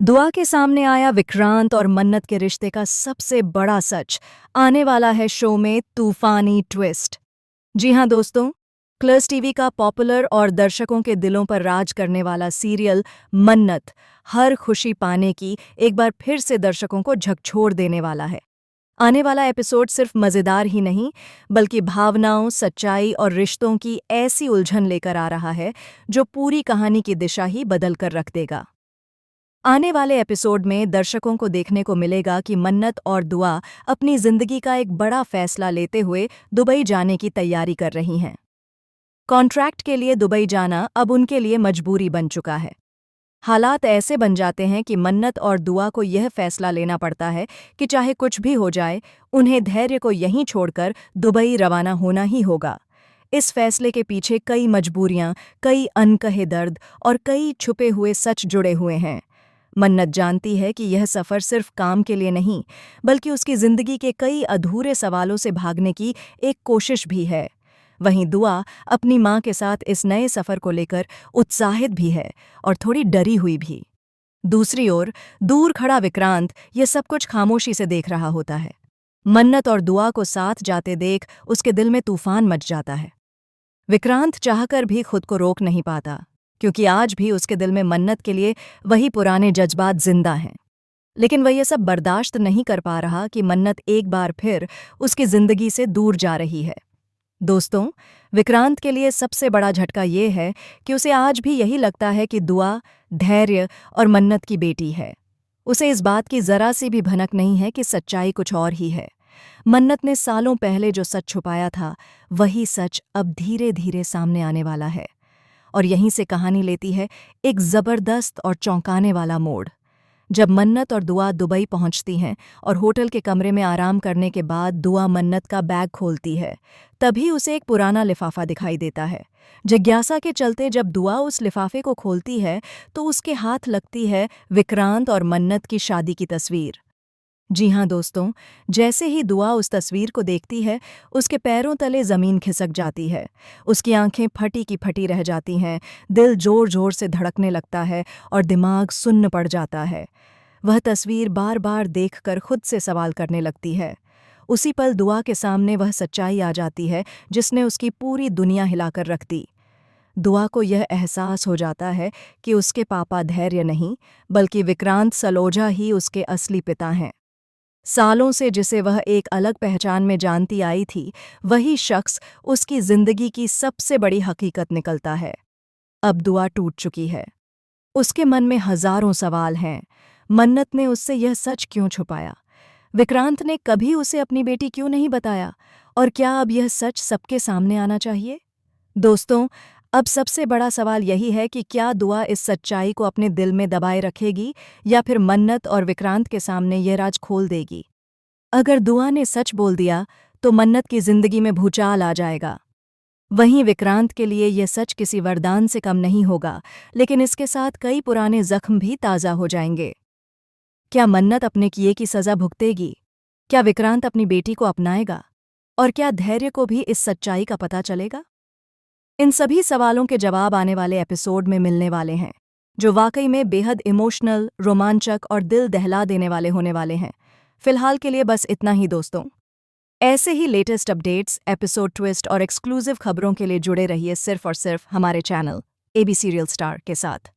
दुआ के सामने आया विक्रांत और मन्नत के रिश्ते का सबसे बड़ा सच। आने वाला है शो में तूफानी ट्विस्ट। जी हां दोस्तों, क्लर्स टीवी का पॉपुलर और दर्शकों के दिलों पर राज करने वाला सीरियल मन्नत हर खुशी पाने की एक बार फिर से दर्शकों को झकझोर देने वाला है। आने वाला एपिसोड सिर्फ मजेदार ही नहीं, बल्कि भावनाओं, सच्चाई और रिश्तों की ऐसी उलझन लेकर आ रहा है जो पूरी कहानी की दिशा ही बदल कर रख देगा। आने वाले एपिसोड में दर्शकों को देखने को मिलेगा कि मन्नत और दुआ अपनी जिंदगी का एक बड़ा फैसला लेते हुए दुबई जाने की तैयारी कर रही हैं। कॉन्ट्रैक्ट के लिए दुबई जाना अब उनके लिए मजबूरी बन चुका है। हालात ऐसे बन जाते हैं कि मन्नत और दुआ को यह फैसला लेना पड़ता है कि चाहे कुछ भी हो जाए, उन्हें धैर्य को यहीं छोड़कर दुबई रवाना होना ही होगा। इस फैसले के पीछे कई मजबूरियां, कई अनकहे दर्द और कई छुपे हुए सच जुड़े हुए हैं। मन्नत जानती है कि यह सफ़र सिर्फ काम के लिए नहीं, बल्कि उसकी ज़िंदगी के कई अधूरे सवालों से भागने की एक कोशिश भी है। वहीं दुआ अपनी माँ के साथ इस नए सफ़र को लेकर उत्साहित भी है और थोड़ी डरी हुई भी। दूसरी ओर दूर खड़ा विक्रांत ये सब कुछ खामोशी से देख रहा होता है। मन्नत और दुआ को साथ जाते देख उसके दिल में तूफान मच जाता है। विक्रांत चाहकर भी खुद को रोक नहीं पाता, क्योंकि आज भी उसके दिल में मन्नत के लिए वही पुराने जज्बात जिंदा हैं। लेकिन वह ये सब बर्दाश्त नहीं कर पा रहा कि मन्नत एक बार फिर उसकी जिंदगी से दूर जा रही है। दोस्तों, विक्रांत के लिए सबसे बड़ा झटका ये है कि उसे आज भी यही लगता है कि दुआ, धैर्य और मन्नत की बेटी है। उसे इस बात की जरा सी भी भनक नहीं है कि सच्चाई कुछ और ही है। मन्नत ने सालों पहले जो सच छुपाया था, वही सच अब धीरे धीरे सामने आने वाला है। और यहीं से कहानी लेती है एक जबरदस्त और चौंकाने वाला मोड़। जब मन्नत और दुआ दुबई पहुंचती हैं और होटल के कमरे में आराम करने के बाद दुआ मन्नत का बैग खोलती है, तभी उसे एक पुराना लिफाफा दिखाई देता है। जिज्ञासा के चलते जब दुआ उस लिफाफे को खोलती है तो उसके हाथ लगती है विक्रांत और मन्नत की शादी की तस्वीर। जी हां दोस्तों, जैसे ही दुआ उस तस्वीर को देखती है, उसके पैरों तले ज़मीन खिसक जाती है। उसकी आंखें फटी की फटी रह जाती हैं, दिल जोर जोर से धड़कने लगता है और दिमाग सुन्न पड़ जाता है। वह तस्वीर बार बार देखकर खुद से सवाल करने लगती है। उसी पल दुआ के सामने वह सच्चाई आ जाती है जिसने उसकी पूरी दुनिया हिलाकर रख दी। दुआ को यह एहसास हो जाता है कि उसके पापा धैर्य नहीं, बल्कि विक्रांत सलोजा ही उसके असली पिता हैं। सालों से जिसे वह एक अलग पहचान में जानती आई थी, वही शख्स उसकी जिंदगी की सबसे बड़ी हकीकत निकलता है। अब दुआ टूट चुकी है। उसके मन में हजारों सवाल हैं। मन्नत ने उससे यह सच क्यों छुपाया? विक्रांत ने कभी उसे अपनी बेटी क्यों नहीं बताया? और क्या अब यह सच सबके सामने आना चाहिए? दोस्तों, अब सबसे बड़ा सवाल यही है कि क्या दुआ इस सच्चाई को अपने दिल में दबाए रखेगी या फिर मन्नत और विक्रांत के सामने यह राज खोल देगी? अगर दुआ ने सच बोल दिया तो मन्नत की जिंदगी में भूचाल आ जाएगा। वहीं विक्रांत के लिए यह सच किसी वरदान से कम नहीं होगा, लेकिन इसके साथ कई पुराने जख्म भी ताज़ा हो जाएंगे। क्या मन्नत अपने किए की सज़ा भुगतेगी? क्या विक्रांत अपनी बेटी को अपनाएगा? और क्या धैर्य को भी इस सच्चाई का पता चलेगा? इन सभी सवालों के जवाब आने वाले एपिसोड में मिलने वाले हैं, जो वाकई में बेहद इमोशनल, रोमांचक और दिल दहला देने वाले होने वाले हैं। फिलहाल के लिए बस इतना ही दोस्तों। ऐसे ही लेटेस्ट अपडेट्स, एपिसोड ट्विस्ट और एक्सक्लूसिव खबरों के लिए जुड़े रहिए सिर्फ और सिर्फ हमारे चैनल AB सीरियल स्टार के साथ।